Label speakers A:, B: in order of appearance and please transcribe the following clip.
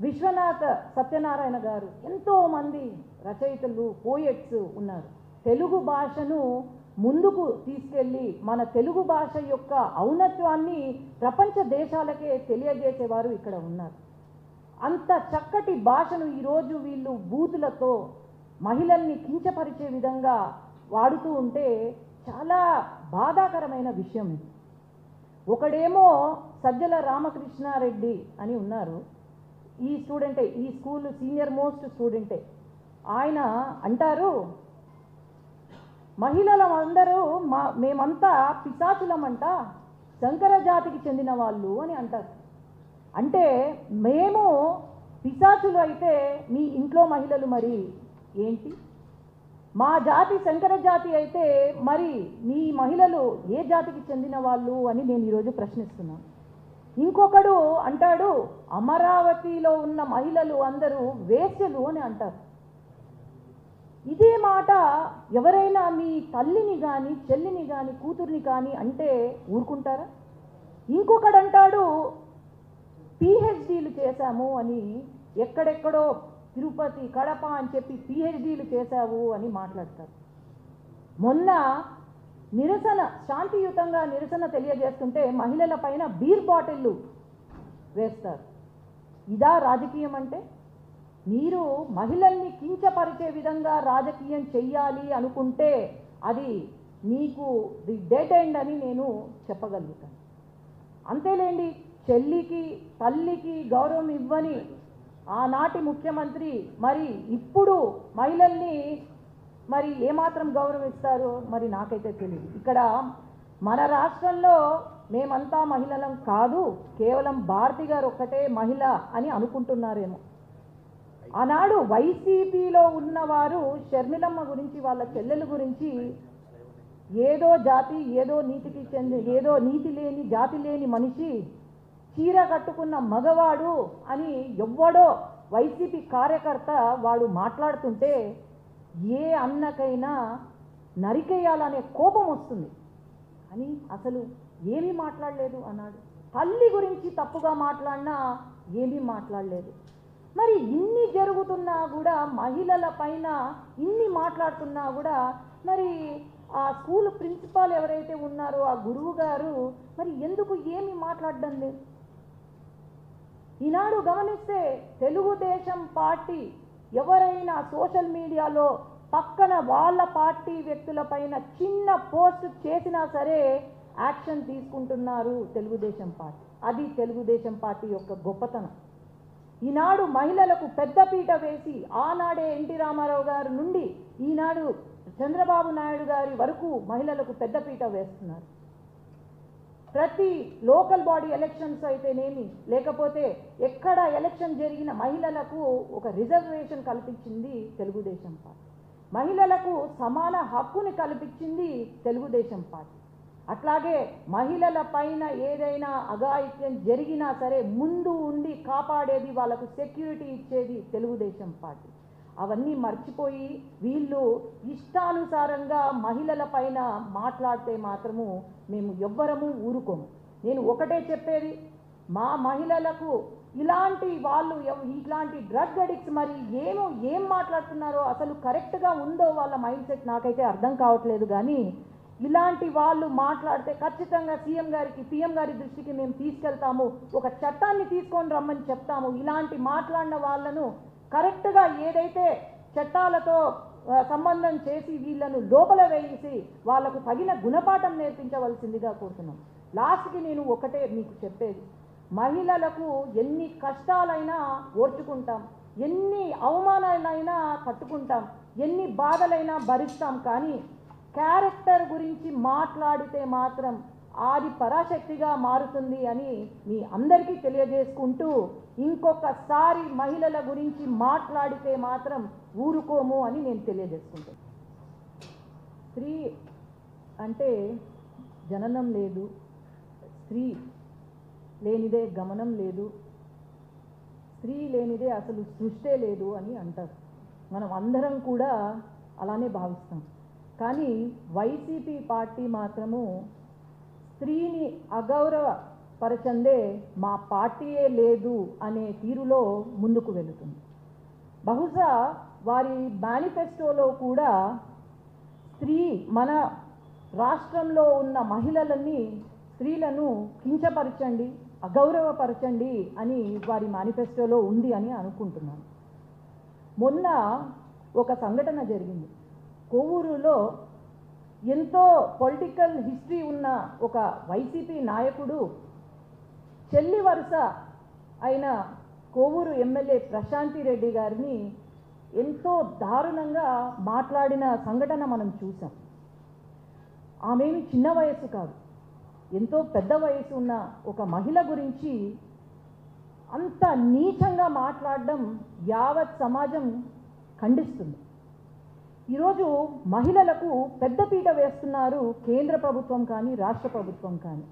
A: విశ్వనాథ సత్యనారాయణ గారు, ఎంతోమంది రచయితలు, పోయెట్స్ ఉన్నారు. తెలుగు భాషను ముందుకు తీసుకెళ్ళి మన తెలుగు భాష యొక్క ఔన్నత్యాన్ని ప్రపంచ దేశాలకే తెలియజేసేవారు ఇక్కడ ఉన్నారు. అంత చక్కటి భాషను ఈరోజు వీళ్ళు బూతులతో మహిళల్ని కించపరిచే విధంగా వాడుతూ ఉంటే చాలా బాధాకరమైన విషయం ఇది. ఒకడేమో సజ్జల రామకృష్ణారెడ్డి అని ఉన్నారు, ఈ స్టూడెంటే, ఈ స్కూల్ సీనియర్ మోస్ట్ స్టూడెంటే. ఆయన అంటారు, మహిళలందరూ మేమంతా పిశాచులమంట, శంకర జాతికి చెందిన వాళ్ళు అని అంటారు. అంటే మేము పిశాచులు అయితే మీ ఇంట్లో మహిళలు మరి ఏంటి? మా జాతి శంకర జాతి అయితే మరి మీ మహిళలు ఏ జాతికి చెందిన వాళ్ళు అని నేను ఈరోజు ప్రశ్నిస్తున్నాను. ఇంకొకడు అంటాడు, అమరావతిలో ఉన్న మహిళలు అందరూ వేశ్యలు అని అంటారు. ఇదే మాట ఎవరైనా మీ తల్లిని కానీ, చెల్లిని కానీ, కూతుర్ని కానీ అంటే ఊరుకుంటారా? ఇంకొకడు అంటాడు, పిహెచ్డీలు చేశాము అని, ఎక్కడెక్కడో తిరుపతి, కడప అని చెప్పి పిహెచ్డీలు చేశావు అని మాట్లాడతారు. మొన్న నిరసన, శాంతియుతంగా నిరసన తెలియజేస్తుంటే మహిళల పైన బీర్ బాటిళ్ళు వేస్తారు. ఇదా రాజకీయం అంటే? మీరు మహిళల్ని కించపరిచే విధంగా రాజకీయం చెయ్యాలి అనుకుంటే అది మీకు ది డెడ్ ఎండ్ అని నేను చెప్పగలుగుతాను. అంతేలేండి, చెల్లికి తల్లికి గౌరవం ఇవ్వని ఆనాటి ముఖ్యమంత్రి మరి ఇప్పుడు మహిళల్ని మరి ఏమాత్రం గౌరవిస్తారో మరి నాకైతే తెలియదు. ఇక్కడ మన రాష్ట్రంలో మేమంతా మహిళలం కాదు, కేవలం భారతి గారు ఒక్కటే మహిళ అని అనుకుంటున్నారేమో. ఆనాడు వైసీపీలో ఉన్నవారు షర్మిలమ్మ గురించి, వాళ్ళ చెల్లెల గురించి ఏదో జాతి, ఏదో నీతికి ఏదో నీతి లేని జాతి లేని మనిషి, చీర కట్టుకున్న మగవాడు అని ఎవ్వడో వైసీపీ కార్యకర్త వాడు మాట్లాడుతుంటే ఏ అన్నకైనా నరికేయాలనే కోపం వస్తుంది. అని అసలు ఏమీ మాట్లాడలేదు అన్నాడు. తల్లి గురించి తప్పుగా మాట్లాడినా ఏమీ మాట్లాడలేదు. మరి ఇన్ని జరుగుతున్నా కూడా, మహిళల పైన ఇన్ని మాట్లాడుతున్నా కూడా మరి ఆ స్కూల్ ప్రిన్సిపాల్ ఎవరైతే ఉన్నారో ఆ గురువు గారు మరి ఎందుకు ఏమీ మాట్లాడడం లేదు? ఈనాడు గమనిస్తే తెలుగుదేశం పార్టీ ఎవరైనా సోషల్ మీడియాలో పక్కన వాళ్ళ పార్టీ వ్యక్తులపైన చిన్న పోస్ట్ చేసినా సరే యాక్షన్ తీసుకుంటున్నారు తెలుగుదేశం పార్టీ. అది తెలుగుదేశం పార్టీ యొక్క గొప్పతనం. ఈనాడు మహిళలకు పెద్దపీట వేసి, ఆనాడే ఎన్టీ రామారావు గారి నుండి ఈనాడు చంద్రబాబు నాయుడు గారి వరకు మహిళలకు పెద్దపీట వేస్తున్నారు. ప్రతి లోకల్ బాడీ ఎలక్షన్స్ అయితేనేమి, లేకపోతే ఎక్కడ ఎలక్షన్ జరిగిన మహిళలకు ఒక రిజర్వేషన్ కల్పించింది తెలుగుదేశం పార్టీ. మహిళలకు సమాన హక్కుని కల్పించింది తెలుగుదేశం పార్టీ. అట్లాగే మహిళల పైన ఏదైనా అఘాయిత్యం జరిగినా సరే ముందు ఉండి కాపాడేది, వాళ్ళకు సెక్యూరిటీ ఇచ్చేది తెలుగుదేశం పార్టీ. అవన్నీ మర్చిపోయి వీళ్ళు ఇష్టానుసారంగా మహిళల పైన మాట్లాడితే మాత్రము మేము ఎవ్వరము ఊరుకోము. నేను ఒకటే చెప్పేది, మా మహిళలకు ఇలాంటి వాళ్ళు ఇట్లాంటి డ్రగ్ అడిక్ట్స్ మరి ఏం మాట్లాడుతున్నారో అసలు కరెక్ట్గా ఉందో వాళ్ళ మైండ్ సెట్ నాకైతే అర్థం కావట్లేదు. కానీ ఇలాంటి వాళ్ళు మాట్లాడితే ఖచ్చితంగా సీఎం గారికి, పీఎం గారి దృష్టికి మేము తీసుకెళ్తాము, ఒక చట్టాన్ని తీసుకొని రమ్మని చెప్తాము. ఇలాంటి మాట్లాడిన వాళ్ళను కరెక్ట్గా ఏదైతే చట్టాలతో సంబంధం చేసి వీళ్ళను లోపల వేసి వాళ్లకు తగిన గుణపాఠం నేర్పించవలసిందిగా కోరుతున్నాం. లాస్ట్కి నేను ఒకటే మీకు చెప్పేది, మహిళలకు ఎన్ని కష్టాలైనా ఓర్చుకుంటాం, ఎన్ని అవమానాలైనా తట్టుకుంటాం, ఎన్ని బాధలైనా భరిస్తాం. కానీ క్యారెక్టర్ గురించి మాట్లాడితే మాత్రం ఆది పరాశక్తిగా మారుతుంది అని మీ అందరికీ తెలియజేసుకుంటూ, ఇంకొకసారి మహిళల గురించి మాట్లాడితే మాత్రం ఊరుకోము అని నేను తెలియజేసుకుంటాను. స్త్రీ అంటే జననం లేదు, స్త్రీ లేనిదే గమనం లేదు, స్త్రీ లేనిదే అసలు సృష్టే లేదు అని అంటారు. మనం అందరం కూడా అలానే భావిస్తాం. కానీ వైసీపీ పార్టీ మాత్రము స్త్రీని పరచందే మా పార్టీయే లేదు అనే తీరులో ముందుకు వెళుతుంది. బహుశా వారి మేనిఫెస్టోలో కూడా మన రాష్ట్రంలో ఉన్న స్త్రీలను కించపరచండి, అగౌరవపరచండి అని వారి మేనిఫెస్టోలో ఉంది అని అనుకుంటున్నాను. మొన్న ఒక సంఘటన జరిగింది. కొవ్వూరులో ఎంతో పొలిటికల్ హిస్టరీ ఉన్న ఒక వైసీపీ నాయకుడు చెల్లి వరుస అయిన కొవ్వూరు ఎమ్మెల్యే ప్రశాంతి రెడ్డి గారిని ఎంతో దారుణంగా మాట్లాడిన సంఘటన మనం చూసాం. ఆమెమి చిన్న వయసు కాదు, ఎంతో పెద్ద వయసు ఉన్న ఒక మహిళ గురించి అంత నీచంగా మాట్లాడడం యావత్ సమాజం ఖండిస్తుంది. ఈరోజు మహిళలకు పెద్దపీట వేస్తున్నారు కేంద్ర ప్రభుత్వం కానీ రాష్ట్ర ప్రభుత్వం కానీ.